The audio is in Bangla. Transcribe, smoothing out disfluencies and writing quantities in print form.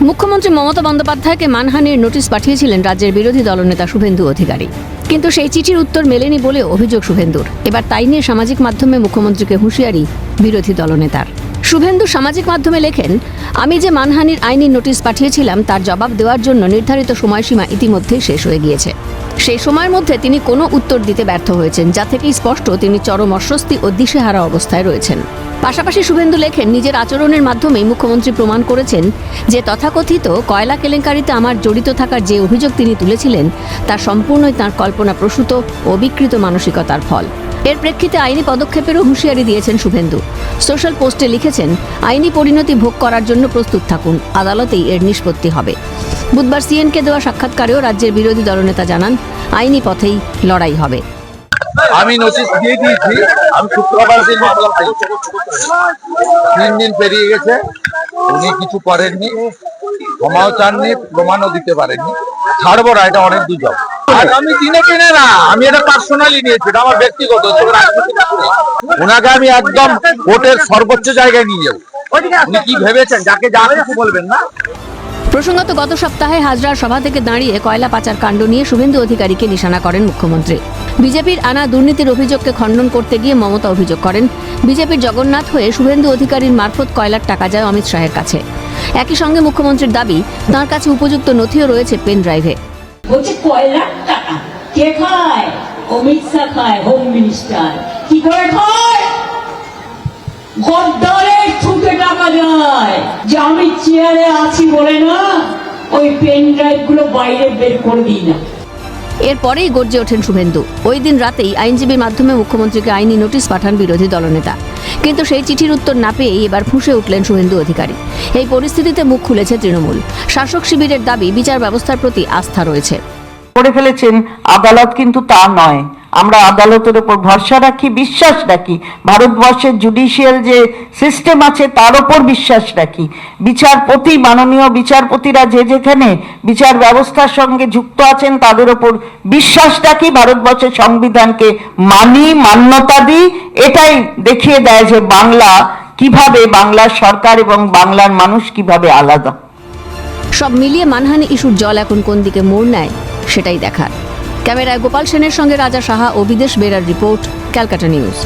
মুখ্যমন্ত্রী মমতা বন্দ্যোপাধ্যায়কে মানহানির নোটিশ পাঠিয়েছিলেন রাজ্যের বিরোধী দলনেতা শুভেন্দু অধিকারী, কিন্তু সেই চিঠির উত্তর মেলেনি বলে অভিযোগ শুভেন্দুর। এবার তাই নিয়ে সামাজিক মাধ্যমে মুখ্যমন্ত্রীকে হুঁশিয়ারি বিরোধী দলনেতার। শুভেন্দু সামাজিক মাধ্যমে লেখেন, আমি যে মানহানির আইনি নোটিশ পাঠিয়েছিলাম তার জবাব দেওয়ার জন্য নির্ধারিত সময়সীমা ইতিমধ্যেই শেষ হয়ে গিয়েছে। সেই সময়ের মধ্যে তিনি কোনো উত্তর দিতে ব্যর্থ হয়েছেন, যা থেকেই স্পষ্ট তিনি চরম অস্বস্তি ও দিশেহারা অবস্থায় রয়েছেন। পাশাপাশি শুভেন্দু লেখেন, নিজের আচরণের মাধ্যমেই মুখ্যমন্ত্রী প্রমাণ করেছেন যে তথাকথিত কয়লা কেলেঙ্কারিতে আমার জড়িত থাকার যে অভিযোগ তিনি তুলেছিলেন তা সম্পূর্ণই তাঁর কল্পনাপ্রসূত ও বিকৃত মানসিকতার ফল। এর প্রেক্ষিতে আইনি পদক্ষেপেরও হুঁশিয়ারি দিয়েছেন শুভেন্দু। সোশ্যাল পোস্টে লিখেছেন, আইনি পরিণতি ভোগ করার জন্য প্রস্তুত থাকুন, আদালতেই এর নিষ্পত্তি হবে। বুধবার সিএনকে দেওয়া সাক্ষাৎকারেও রাজ্যের বিরোধী দলনেতা জানান, আইনি পথেই লড়াই হবে। আমি নোটিশ দিয়ে দিয়েছি, আমি শুক্রবার দিন 3 দিন পেরিয়ে গেছে, উনি কিছু করেননি, ক্ষমাও চাননি, প্রমাণও দিতে পারেননি। ছাড়বো না, এটা অনেক দুর্যোগ। আগামী দিনে কিনে না, আমি এটা পার্সোনালি নিয়েছি, এটা আমার ব্যক্তিগত। ওনাকে আমি একদম কোর্টের সর্বোচ্চ জায়গায় নিয়ে যাবো। উনি কি ভেবেছেন, যাকে যা কিছু বলবেন না। প্রসঙ্গত গত সপ্তাহে হাজরার সভা থেকে দাঁড়িয়ে কয়লা পাচার কাণ্ড নিয়ে শুভেন্দু অধিকারীকে নিশানা করেন মুখ্যমন্ত্রী। বিজেপির আনা দুর্নীতির অভিযোগকে খণ্ডন করতে গিয়ে মমতা অভিযোগ করেন, বিজেপির জগন্নাথ হয়ে শুভেন্দু অধিকারীর মারফত কয়লার টাকা যায় অমিত শাহের কাছে। একই সঙ্গে মুখ্যমন্ত্রীর দাবি, তাঁর কাছে উপযুক্ত নথিও রয়েছে পেন ড্রাইভে। বলছে কয়লার টাকা কে খায়? অমিত শাহ খায়, হোম মিনিস্টার। কি করে খায়? গদ্দারের ছুটে টাকা যায়, যে আমি চেয়ারে আছি বলে না, ওই পেন ড্রাইভ গুলো বাইরে বের করে দিই না। এরপরেই গর্জে ওঠেন শুভেন্দু। ওই দিন রাতেই আইনজীবীর মাধ্যমে মুখ্যমন্ত্রীকে আইনি নোটিশ পাঠান বিরোধী দলনেতা, কিন্তু সেই চিঠির উত্তর না পেয়েই এবার ফুঁসে উঠলেন শুভেন্দু অধিকারী। এই পরিস্থিতিতে মুখ খুলেছে তৃণমূল। শাসক শিবিরের দাবি, বিচার ব্যবস্থার প্রতি আস্থা রয়েছে। করে ফেলেছেন আদালত, কিন্তু তা নয়। আমরা আদালতের উপর ভরসা রাখি, বিশ্বাস রাখি। ভারতবর্ষের জুডিশিয়াল যে সিস্টেম আছে তার উপর বিশ্বাস রাখি। বিচারপতি, মাননীয় বিচারপতিরা যে যেখানে বিচার ব্যবস্থার সঙ্গে যুক্ত আছেন তাদের উপর বিশ্বাস রাখি। ভারতবর্ষের সংবিধানকে মানি, মান্যতা দিই। এটাই দেখিয়ে দেয় যে বাংলা কিভাবে, বাংলার সরকার এবং বাংলার মানুষ কিভাবে আলাদা। সব মিলিয়ে মানহানি ইস্যুর জল এখন কোন দিকে মোড় নেয় সেটাই দেখার। ক্যামেরায় গোপাল সেনের সঙ্গে রাজা সাহা ও বিদেশ বেরার রিপোর্ট, ক্যালকাটা নিউজ।